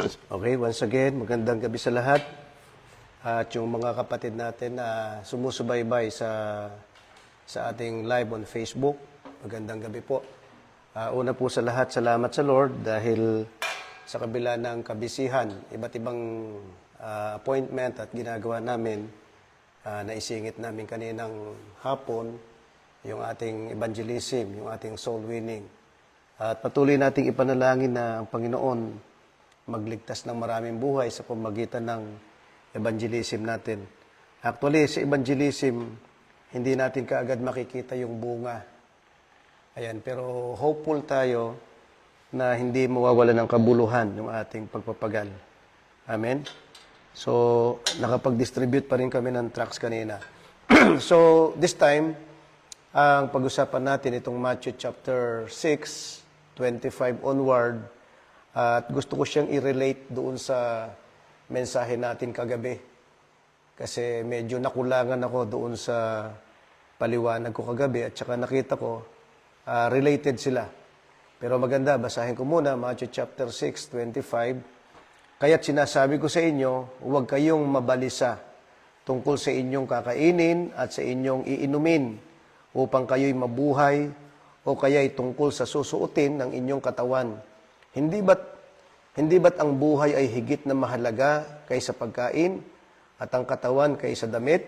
Okay, once again, magandang gabi sa lahat. At yung mga kapatid natin na sumusubaybay sa ating live on Facebook, magandang gabi po. Una po sa lahat, salamat sa Lord dahil sa kabila ng kabisihan, iba't ibang appointment at ginagawa namin, naisingit namin kaninang hapon yung ating evangelism, yung ating soul winning. At patuloy nating ipanalangin na ang Panginoon magligtas ng maraming buhay sa pamamagitan ng evangelism natin. Actually, sa evangelism, hindi natin kaagad makikita yung bunga. Ayan, pero hopeful tayo na hindi mawawala ng kabuluhan yung ating pagpapagal. Amen? So, nakapag-distribute pa rin kami ng tracts kanina. So, this time, ang pag-usapan natin itong Matthew chapter 6, 25 onward, at gusto ko siyang i-relate doon sa mensahe natin kagabi. Kasi medyo nakulangan ako doon sa paliwanag ko kagabi at saka nakita ko, related sila. Pero maganda, basahin ko muna, Matthew chapter 6, 25. Kaya't sinasabi ko sa inyo, huwag kayong mabalisa tungkol sa inyong kakainin at sa inyong iinumin upang kayo'y mabuhay o kaya'y tungkol sa susuotin ng inyong katawan. Hindi ba't ang buhay ay higit na mahalaga kaysa pagkain at ang katawan kaysa damit?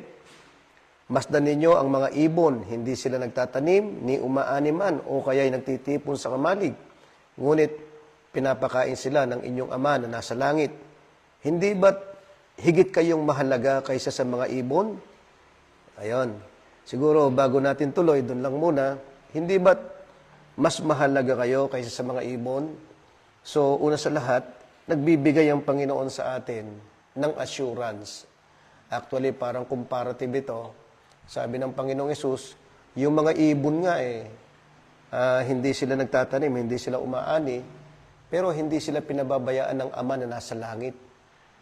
Masdan ninyo ang mga ibon, hindi sila nagtatanim, ni umaani man o kaya'y nagtitipon sa kamalig. Ngunit pinapakain sila ng inyong ama na nasa langit. Hindi ba't higit kayong mahalaga kaysa sa mga ibon? Ayon. Siguro bago natin tuloy, doon lang muna, hindi ba't mas mahalaga kayo kaysa sa mga ibon? So, una sa lahat, nagbibigay ang Panginoon sa atin ng assurance. Actually, parang comparative ito. Sabi ng Panginoong Yesus, yung mga ibon nga hindi sila nagtatanim, hindi sila umaani, pero hindi sila pinababayaan ng Ama na nasa langit.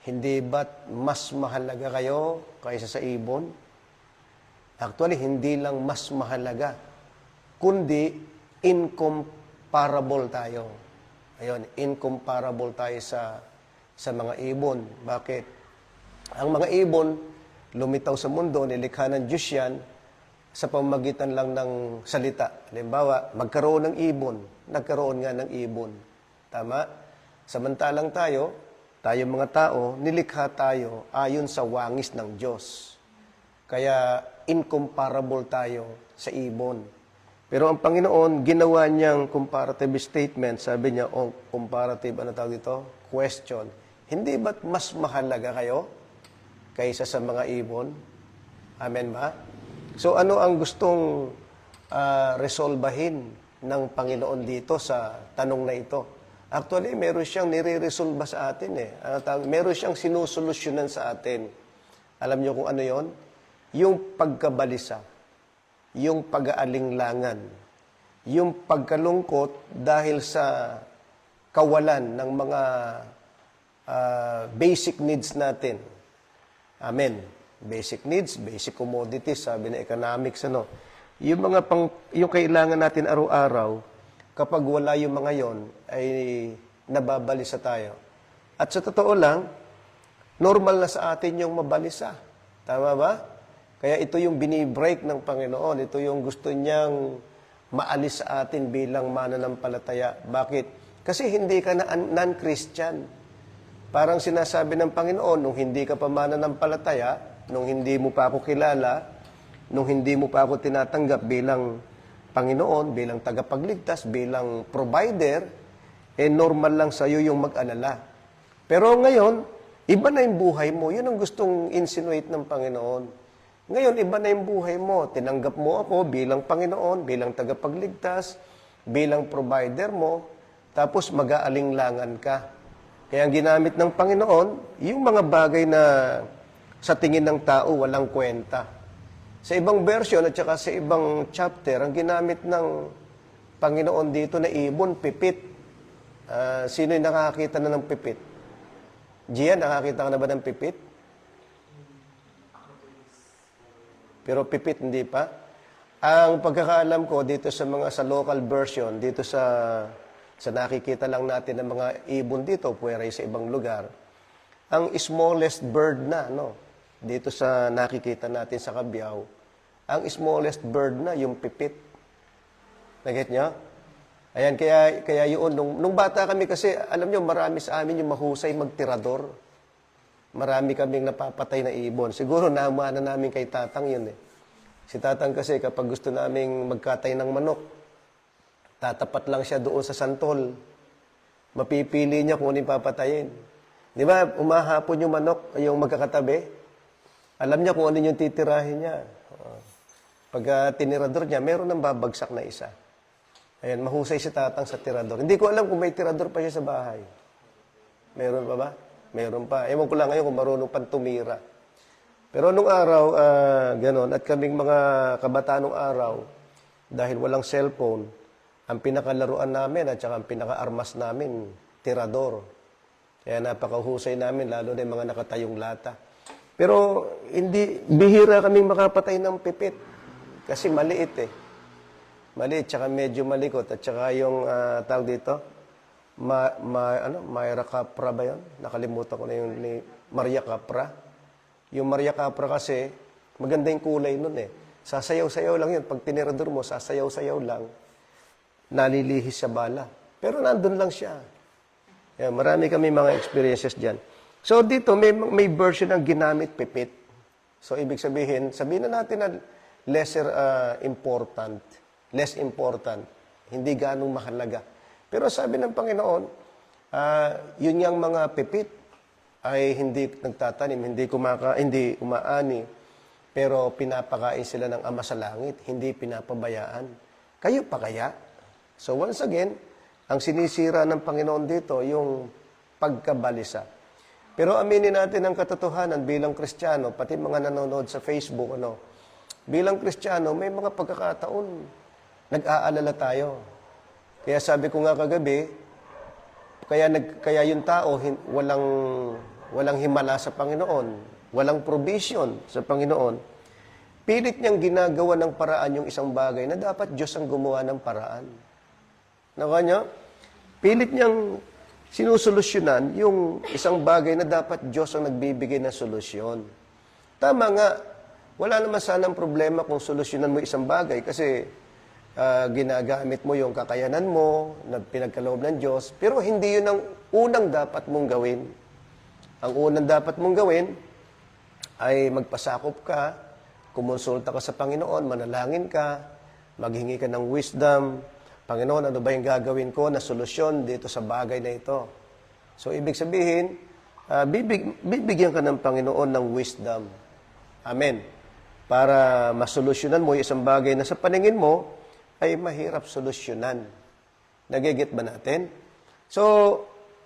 Hindi ba't mas mahalaga kayo kaysa sa ibon? Actually, hindi lang mas mahalaga, kundi incomparable tayo. Ayun, incomparable tayo sa mga ibon. Bakit? Ang mga ibon, lumitaw sa mundo, nilikha ng Diyos yan, sa pamamagitan lang ng salita. Halimbawa, magkaroon ng ibon, nagkaroon nga ng ibon. Tama? Samantalang tayo mga tao, nilikha tayo ayon sa wangis ng Diyos. Kaya, incomparable tayo sa ibon. Pero ang Panginoon, ginawa niyang comparative statement. Sabi niya, comparative, ano tawag dito? Question. Hindi ba't mas mahalaga kayo kaysa sa mga ibon? Amen ba? So ano ang gustong resolbahin ng Panginoon dito sa tanong na ito? Actually, meron siyang nire-resolve sa atin meron siyang sinusolusyonan sa atin. Alam niyo kung ano yon? Yung pagkabalisa, yung pag-aalinglangan, yung pagkalungkot dahil sa kawalan ng mga basic needs natin. Amen. Basic needs, basic commodities, sabi na economics, Yung yung kailangan natin araw-araw, kapag wala yung mga yon, ay nababalisa tayo. At sa totoo lang, normal na sa atin yung mabalisa. Tama ba? Kaya ito yung binibreak ng Panginoon. Ito yung gusto niyang maalis sa atin bilang mananampalataya. Bakit? Kasi hindi ka na non-Christian. Parang sinasabi ng Panginoon, nung hindi ka pa mananampalataya, nung hindi mo pa ako kilala, nung hindi mo pa ako tinatanggap bilang Panginoon, bilang tagapagligtas, bilang provider, normal lang sa'yo yung mag-alala. Pero ngayon, iba na yung buhay mo. Yun ang gustong insinuate ng Panginoon. Ngayon, iba na yung buhay mo. Tinanggap mo ako bilang Panginoon, bilang tagapagligtas, bilang provider mo, tapos mag-aalinglangan ka. Kaya ang ginamit ng Panginoon, yung mga bagay na sa tingin ng tao walang kwenta. Sa ibang version at saka sa ibang chapter, ang ginamit ng Panginoon dito na ibon, pipit. Sino yung nakakita na ng pipit? Gian, nakakita ka na ba ng pipit? Pero pipit, hindi pa. Ang pagkakaalam ko dito sa local version, dito sa sa nakikita lang natin ng mga ibon dito, puweray sa ibang lugar, ang smallest bird na, no? Dito sa nakikita natin sa Cabiao, ang smallest bird na, yung pipit. Naget nyo? Ayan, kaya yun, nung bata kami kasi, alam nyo, marami sa amin yung mahusay magtirador. Marami kaming napapatay na ibon. Siguro naman na namin kay Tatang yun eh. Si Tatang kasi kapag gusto naming magkatay ng manok, tatapat lang siya doon sa santol. Mapipili niya kung ano yung papatayin. Di ba, umahapon yung manok, yung magkakatabi. Alam niya kung ano yung titirahin niya. Pag tinirador niya, meron ng babagsak na isa. Ayan, mahusay si Tatang sa tirador. Hindi ko alam kung may tirador pa siya sa bahay. Meron pa ba? Meron pa. Ewan ko lang ngayon kung marunong pang tumira. Pero nung araw, ganon, at kaming mga kabataan nung araw, dahil walang cellphone, ang pinakalaruan namin at saka ang pinaka-armas namin, tirador. Kaya napakahusay namin, lalo na yung mga nakatayong lata. Pero hindi, bihira kaming makapatay ng pipit. Kasi maliit eh. Maliit, tsaka medyo malikot. At saka yung tawag dito, Mayra Capra ba yun? Nakalimutan ko na yung ni Maria Capra. Yung Maria Capra kasi, maganda yung kulay nun eh. Sasayaw-sayaw lang yun. Pag tinirador mo, sasayaw-sayaw lang. Nalilihis sa bala. Pero nandun lang siya. Yan, marami kami mga experiences dyan. So dito, may version ng ginamit pipit. So ibig sabihin na natin na less important, hindi ganong mahalaga. Pero sabi ng Panginoon, yun yung mga pipit ay hindi nagtatanim, hindi umaani, pero pinapakain sila ng Ama sa Langit, hindi pinapabayaan. Kayo pa kaya? So once again, ang sinisira ng Panginoon dito, yung pagkabalisa. Pero aminin natin ang katotohanan bilang Kristiyano, pati mga nanonood sa Facebook, bilang Kristiyano, may mga pagkakataon, nag-aalala tayo. Kaya sabi ko nga kagabi, kaya yung tao walang himala sa Panginoon, walang provision sa Panginoon, pilit niyang ginagawa ng paraan yung isang bagay na dapat Diyos ang gumawa ng paraan. Nakuha niyo? Pilit niyang sinusolusyonan yung isang bagay na dapat Diyos ang nagbibigay ng solusyon. Tama nga, wala naman sanang problema kung solusyonan mo isang bagay kasi ginagamit mo yung kakayanan mo na pinagkaloob ng Diyos, pero hindi yun ang unang dapat mong gawin. Ang unang dapat mong gawin ay magpasakop ka, kumonsulta ka sa Panginoon, manalangin ka, maghingi ka ng wisdom. Panginoon, ano ba yung gagawin ko na solusyon dito sa bagay na ito? So, ibig sabihin, bibigyan ka ng Panginoon ng wisdom. Amen. Para masolusyonan mo yung isang bagay na sa paningin mo ay mahirap solusyonan. Nagigit ba natin? So,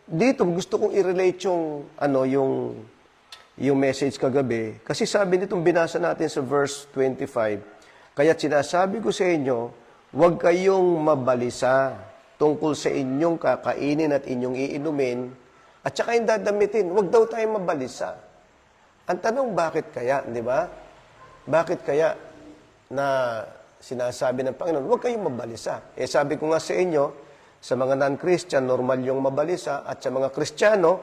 dito gusto kong i-relate yung message kagabi. Kasi sabi nitong binasa natin sa verse 25, kaya't sinasabi ko sa inyo, huwag kayong mabalisa tungkol sa inyong kakainin at inyong iinumin, at saka yung dadamitin. Huwag daw tayong mabalisa. Ang tanong, bakit kaya? Di ba? Bakit kaya na sinasabi ng Panginoon, huwag kayong mabalisa? Sabi ko nga sa inyo, sa mga non-Christian, normal yung mabalisa, at sa mga Kristiyano,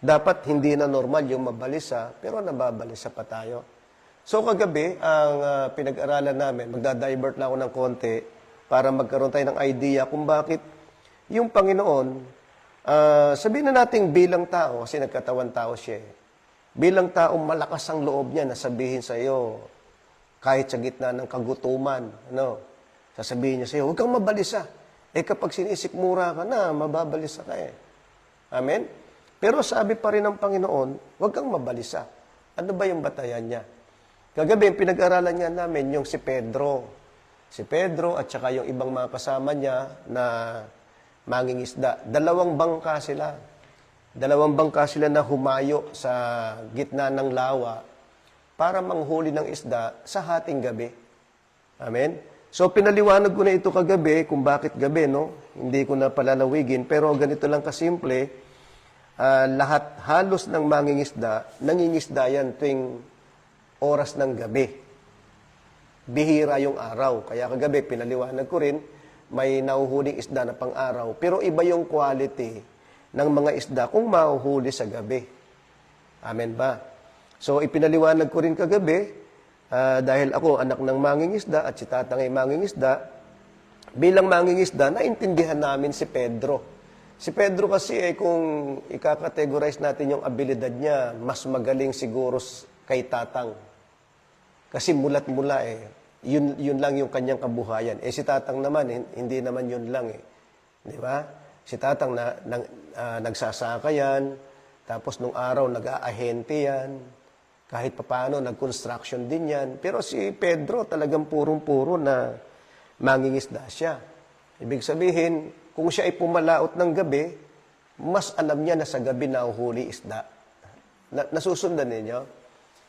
dapat hindi na normal yung mabalisa, pero nababalisa pa tayo. So kagabi, ang pinag-aralan namin, magda-divert na ako ng konti para magkaroon tayo ng idea kung bakit yung Panginoon, sabihin na natin bilang tao, kasi nagkatawan tao siya. Bilang tao, malakas ang loob niya na sabihin sa iyo, kahit sa gitna ng kagutuman, sasabihin niya sa iyo, huwag kang mabalisa. Kapag sinisikmura ka na, mababalisa ka eh. Amen? Pero sabi pa rin ng Panginoon, huwag kang mabalisa. Ano ba yung batayan niya? Kagabi, pinag-aralan niya namin yung si Pedro. Si Pedro at saka yung ibang mga kasama niya na mangingisda. Dalawang bangka sila na humayo sa gitna ng lawa para manghuli ng isda sa hating gabi. Amen? So, pinaliwanag ko na ito kagabi, kung bakit gabi, Hindi ko na palalawigin, pero ganito lang kasimple, lahat halos ng mangingisda, nangingisda yan tuwing oras ng gabi. Bihira yung araw. Kaya kagabi, pinaliwanag ko rin may nahuhuling isda na pang-araw, pero iba yung quality ng mga isda kung mahuhuli sa gabi. Amen ba? So, ipinaliwanag ko rin kagabi, dahil ako anak ng mangingisda at si tatang ay mangingisda, bilang mangingisda, naintindihan namin si Pedro. Si Pedro kasi kung ikakategorize natin yung abilidad niya, mas magaling siguro kay tatang. Kasi mulat-mula Yun lang yung kanyang kabuhayan. Si tatang naman, hindi naman yun lang Di ba? Si tatang nagsasaka yan, tapos nung araw nag-aahente yan, kahit papaano nag-construction din yan. Pero si Pedro talagang purong-puro na mangingisda siya. Ibig sabihin, kung siya ay pumalaot ng gabi, mas alam niya na sa gabi nahuhuli isda. Nasusundan ninyo?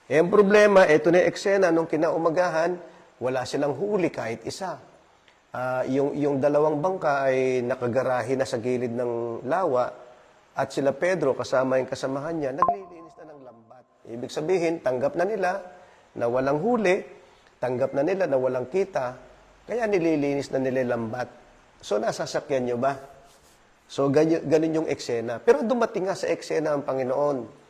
Ang problema, ito na yung eksena, nung kinaumagahan, wala silang huli kahit isa. Yung dalawang bangka ay nakagarahe na sa gilid ng lawa at sila Pedro, kasama yung kasamahan niya, naglilinis na ng lambat. Ibig sabihin, tanggap na nila na walang huli, tanggap na nila na walang kita, kaya nililinis na nila lambat. So, nasasakyan nyo ba? So, ganun yung eksena. Pero dumating nga sa eksena ang Panginoon.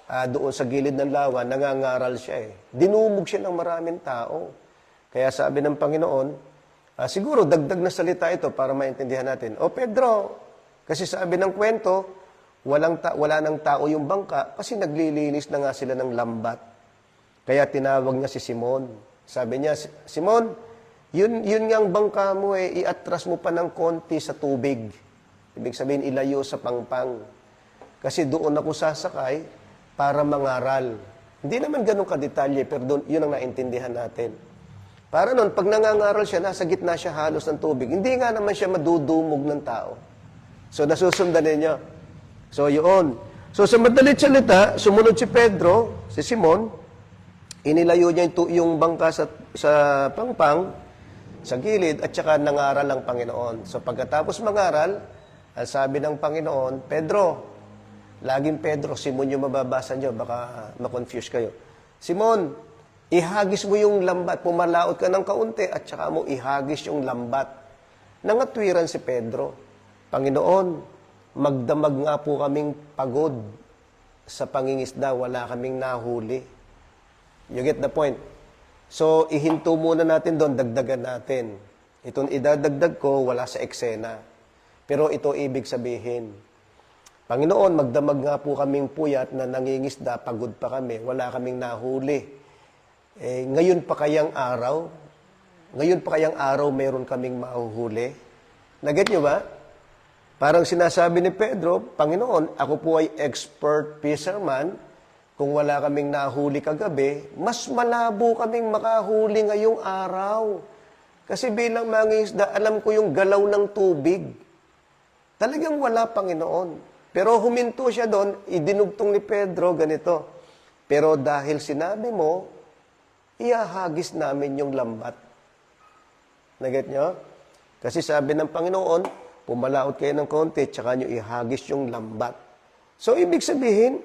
Doon sa gilid ng lawa, nangangaral siya Dinumog siya ng maraming tao. Kaya sabi ng Panginoon, siguro dagdag na salita ito para maintindihan natin. O Pedro, kasi sabi ng kwento, wala nang tao yung bangka kasi naglilinis na nga sila ng lambat. Kaya tinawag niya si Simon. Sabi niya, Simon, yun nga ang bangka mo iatras mo pa ng konti sa tubig. Ibig sabihin, ilayo sa pangpang. Kasi doon ako sasakay para mangaral. Hindi naman ganun kadetalye, pero yun ang naintindihan natin. Para noon, pag nangangaral siya, nasa gitna siya halos ng tubig. Hindi nga naman siya madudumog ng tao. So, nasusundan ninyo. So, yun. So, sa madalit salita, sumunod si Pedro, si Simon, inilayo niya yung bangka sa pangpang, sa gilid, at saka nangaral ang Panginoon. So, pagkatapos mangaral, ang sabi ng Panginoon, Pedro, laging Pedro, Simon yung mababasa niyo, baka ma-confuse kayo. Simon, ihagis mo yung lambat, pumalaot ka ng kaunti, at saka mo ihagis yung lambat. Nangatwiran si Pedro, Panginoon, magdamag nga po kaming pagod sa pangingisda, wala kaming nahuli. You get the point? So, ihinto muna natin doon, dagdagan natin. Itong idadagdag ko, wala sa eksena. Pero ito ibig sabihin, Panginoon, magdamag nga po kaming puyat na nangingisda, pagod pa kami, wala kaming nahuli. Ngayon pa kayang araw meron kaming mahuhuli? Naget nyo ba? Parang sinasabi ni Pedro, Panginoon, ako po ay expert fisherman. Kung wala kaming nahuli kagabi, mas malabo kaming makahuli ngayong araw. Kasi bilang mangingisda, alam ko yung galaw ng tubig. Talagang wala, Panginoon. Pero huminto siya doon, idinugtong ni Pedro ganito. Pero dahil sinabi mo, ihahagis namin yung lambat. Naget nyo? Kasi sabi ng Panginoon, pumalaot kayo ng konti, tsaka nyo ihagis yung lambat. So, ibig sabihin,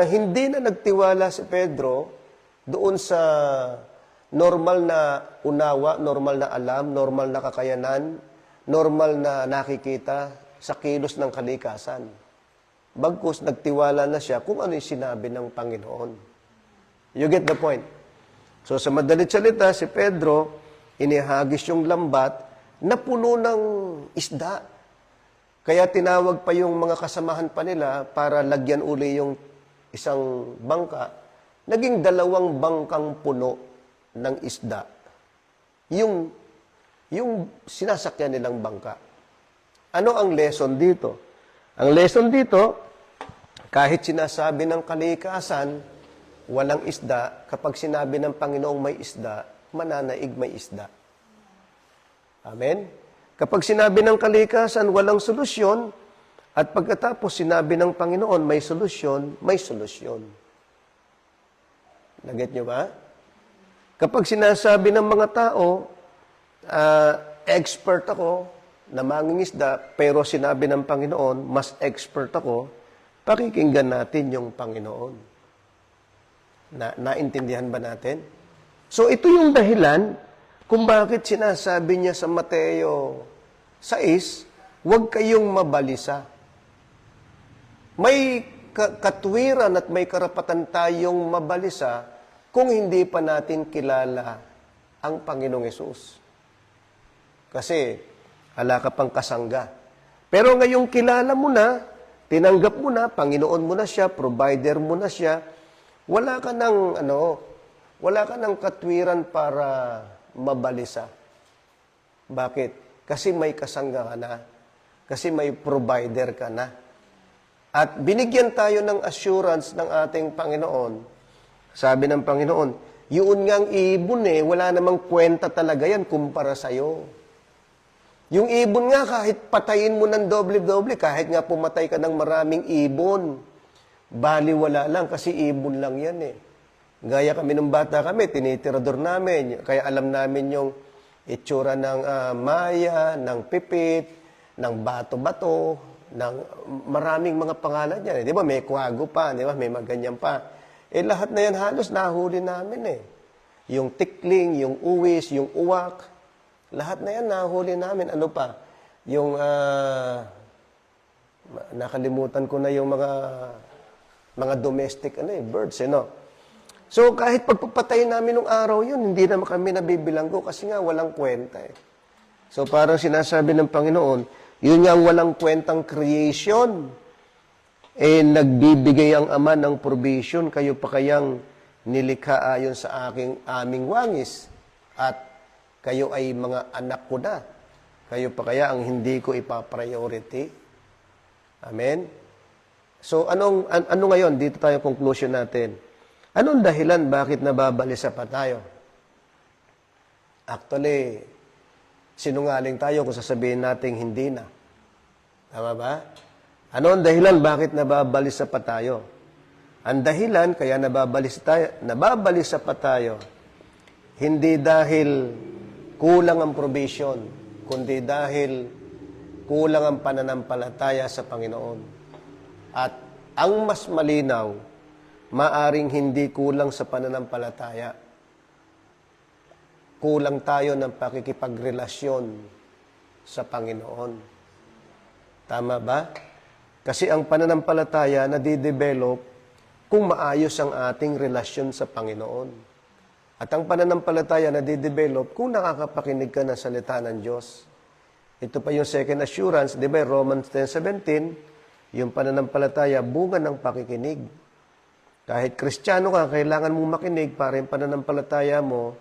hindi na nagtiwala si Pedro doon sa normal na unawa, normal na alam, normal na kakayanan, normal na nakikita sa kilos ng kalikasan. Bagkus, nagtiwala na siya kung ano yung sinabi ng Panginoon. You get the point? So, sa madalit salita, si Pedro, inihagis yung lambat na puno ng isda. Kaya tinawag pa yung mga kasamahan pa nila para lagyan uli yung isang bangka. Naging 2 bangkang puno ng isda. Yung sinasakyan nilang bangka. Ano ang lesson dito? Ang lesson dito, kahit sinasabi ng kalikasan, walang isda, kapag sinabi ng Panginoong may isda, mananaig may isda. Amen? Kapag sinabi ng kalikasan, walang solusyon, at pagkatapos sinabi ng Panginoon, may solusyon, may solusyon. Naget nyo ba? Kapag sinasabi ng mga tao, expert ako, na mangingisda, pero sinabi ng Panginoon, mas expert ako, pakikinggan natin yung Panginoon. Naintindihan ba natin? So, ito yung dahilan Kung bakit sinasabi niya sa Mateo 6, huwag kayong mabalisa. May katwiran at may karapatan tayong mabalisa kung hindi pa natin kilala ang Panginoong Yesus. Kasi, hala ka pang kasangga. Pero ngayong kilala mo na, tinanggap mo na, Panginoon mo na siya, provider mo na siya, wala ka ng katwiran para mabalisa. Bakit? Kasi may kasangga ka na. Kasi may provider ka na. At binigyan tayo ng assurance ng ating Panginoon. Sabi ng Panginoon, yun ngang ibon wala namang kwenta talaga yan kumpara sa'yo. Yung ibon nga, kahit patayin mo ng doble-doble, kahit nga pumatay ka ng maraming ibon, baliwala lang kasi ibon lang yan Gaya kami nung bata kami, tinitirador namin, kaya alam namin yung itsura ng maya, ng pipit, ng bato-bato, ng maraming mga pangalan yan. Di ba? May kwago pa, di ba? May maganyan pa. Lahat na yan halos nahuli namin Yung tikling, yung uwis, yung uwak, lahat na yan nahuli namin. Ano pa? Yung, nakalimutan ko na yung mga domestic birds, So, kahit pagpapatay namin nung araw yun, hindi naman kami nabibilanggo kasi nga walang kwenta So, parang sinasabi ng Panginoon, yun nga ang walang kwentang creation. Nagbibigay ang Ama ng provision, kayo pa kayang nilikha ayon sa aming wangis. At kayo ay mga anak ko na. Kayo pa kaya ang hindi ko ipapriority. Amen? So, ano ngayon? Dito tayo conclusion natin. Anong dahilan bakit nababalisa pa tayo? Actually, sinungaling tayo kung sasabihin natin hindi na. Tama ba? Ano ang dahilan bakit nababalisa pa tayo? Ang dahilan kaya nababalisa pa tayo, hindi dahil kulang ang provision, kundi dahil kulang ang pananampalataya sa Panginoon. At ang mas malinaw, maaring hindi kulang sa pananampalataya. Kulang tayo ng pakikipagrelasyon sa Panginoon. Tama ba? Kasi ang pananampalataya nadidevelop kung maayos ang ating relasyon sa Panginoon. At ang pananampalataya nadidevelop kung nakakapakinig ka ng salita ng Diyos. Ito pa yung second assurance, di ba? Romans 10:17, yung pananampalataya, bunga ng pakikinig. Kahit Kristiyano ka, kailangan mong makinig para yung pananampalataya mo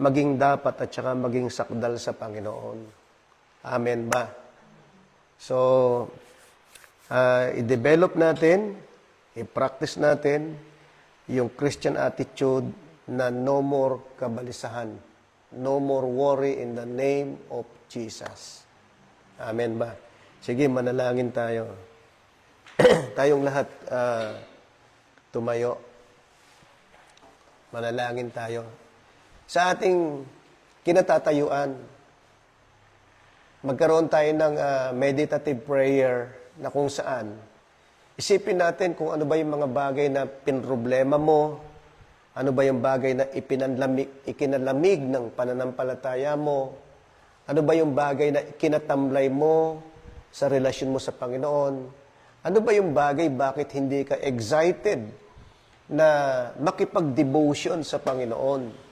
maging dapat at saka maging sakdal sa Panginoon. Amen ba? So, i-develop natin, i-practice natin yung Christian attitude na no more kabalisahan. No more worry in the name of Jesus. Amen ba? Sige, manalangin tayo. Tayong lahat tumayo. Manalangin tayo. Sa ating kinatatayuan, magkaroon tayo ng meditative prayer na kung saan isipin natin kung ano ba yung mga bagay na pinroblema mo, ano ba yung bagay na ikinalamig ng pananampalataya mo, ano ba yung bagay na ikinatamlay mo sa relasyon mo sa Panginoon, ano ba yung bagay bakit hindi ka excited na makipag-devotion sa Panginoon.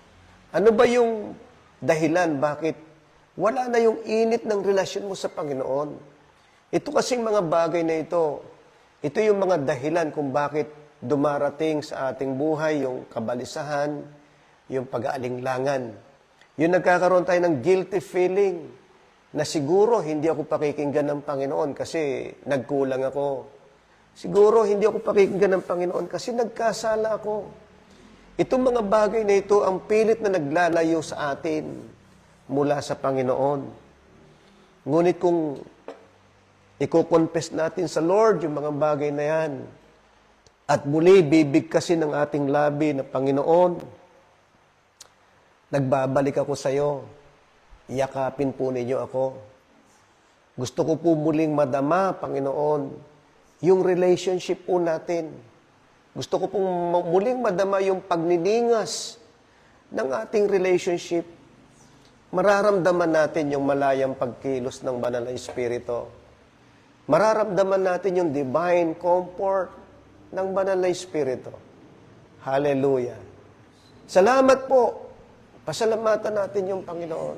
Ano ba yung dahilan bakit wala na yung init ng relasyon mo sa Panginoon? Ito kasing mga bagay na ito yung mga dahilan kung bakit dumarating sa ating buhay yung kabalisahan, yung pag-aalinlangan. Yung nagkakaroon tayo ng guilty feeling na siguro hindi ako pakikinggan ng Panginoon kasi nagkulang ako. Siguro hindi ako pakikinggan ng Panginoon kasi nagkasala ako. Itong mga bagay na ito ang pilit na naglalayo sa atin mula sa Panginoon. Ngunit kung i-confess natin sa Lord yung mga bagay na yan, at muli bibigkasin ng ating labi na Panginoon, nagbabalik ako sa iyo, yakapin po ninyo ako. Gusto ko po muling madama, Panginoon, yung relationship po natin. Gusto ko pong muling madama yung pagniningas ng ating relationship. mararamdaman natin yung malayang pagkilos ng banal na Espiritu. Mararamdaman natin yung divine comfort ng banal na Espiritu. Hallelujah. Salamat po. Pasalamatan natin yung Panginoon.